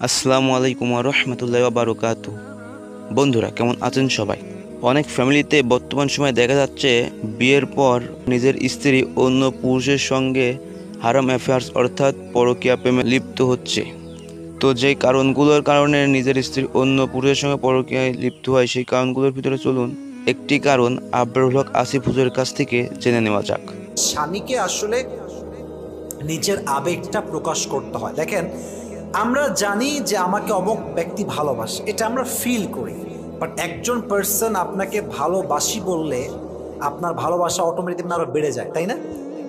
আসসালামু আলাইকুম ওয়া রাহমাতুল্লাহি ওয়া বারাকাতুহু। বন্ধুরা কেমন আছেন সবাই? অনেক ফ্যামিলিতে বর্তমান সময়ে দেখা যাচ্ছে বিয়ের পর নিজের স্ত্রী অন্য পুরুষের সঙ্গে হারাম অ্যাফেয়ার্স অর্থাৎ পরকীয়া প্রেমে লিপ্ত হচ্ছে। তো যেই কারণগুলোর কারণে নিজের স্ত্রী অন্য পুরুষের সঙ্গে পরকীয়ায় লিপ্ত হয় সেই কারণগুলোর ভিতরে চলুন একটি কারণ আব্দুল হক আসিফ হুজুরের কাছ থেকে জেনে নেওয়া যাক। স্বামীকে আসলে নিজের আবেগটা প্রকাশ করতে হয়। দেখেন, আমরা জানি যে আমাকে অমুক ব্যক্তি ভালোবাসে, এটা আমরা ফিল করি। বাট একজন পার্সন আপনাকে ভালোবাসি বললে আপনার ভালোবাসা অটোমেটিক আরো বেড়ে যায়, তাই না?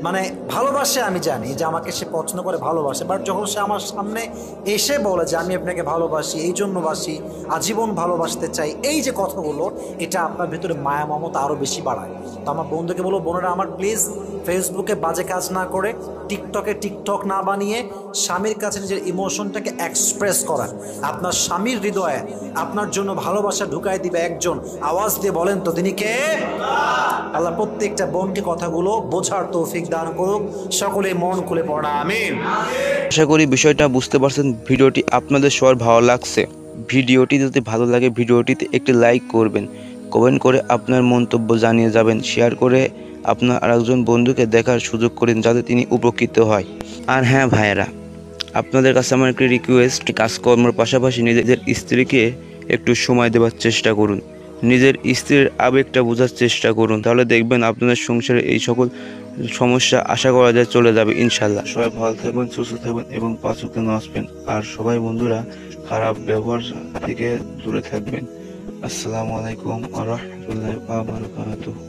মানে ভালোবাসে, আমি জানি যে আমাকে সে পছন্দ করে, ভালোবাসে, বাট যখন সে আমার সামনে এসে বলে যে আমি আপনাকে ভালোবাসি, এই জন্য বাসি, আজীবন ভালোবাসতে চাই, এই যে কথাগুলো, এটা আপনার ভিতরে মায়া মমতা আরও বেশি বাড়ায়। তো আমার বন্ধুকে বলবো, বোনেরা আমার প্লিজ ফেসবুকে বাজে কাজ না করে, টিকটকে টিকটক না বানিয়ে স্বামীর কাছে নিজের ইমোশনটাকে এক্সপ্রেস করেন। আপনার স্বামীর হৃদয়ে আপনার জন্য ভালোবাসা ঢুকাই দিবে একজন। আওয়াজ দিয়ে বলেন তো তিনি কে? আল্লাহ প্রত্যেকটা বোনকে কথাগুলো বোঝার তৌফিক দান করুক। সকলে মন খুলে পড়া আমিন। আশা করি বিষয়টা বুঝতে পারছেন। ভিডিওটি আপনাদের সবার ভালো লাগছে। ভিডিওটি যদি ভালো লাগে ভিডিওটিতে একটি লাইক করবেন, কমেন্ট করে আপনার মন্তব্য জানিয়ে যাবেন, শেয়ার করে আপনার আরেকজন বন্ধুকে দেখার সুযোগ করেন যাতে তিনি উপকৃত হয়। আর হ্যাঁ ভাইয়েরা, আপনাদের কাছে আমার একটি রিকোয়েস্ট, কাজকর্মের পাশাপাশি নিজেদের স্ত্রীকে একটু সময় দেওয়ার চেষ্টা করুন, নিজের স্ত্রীর আবেগটা বোঝার চেষ্টা করুন, তাহলে দেখবেন আপনাদের সংসারে এই সকল সমস্যা আশা করা যায় চলে যাবে ইনশাল্লাহ। সবাই ভালো থাকবেন, সুস্থ থাকবেন এবং পাঁচ ওয়াক্ত নামাজ পড়বেন। আর সবাই বন্ধুরা খারাপ ব্যবহার থেকে দূরে থাকবেন। আসসালামু আলাইকুম ওয়া রাহমাতুল্লাহি ওয়া বারাকাতুহু।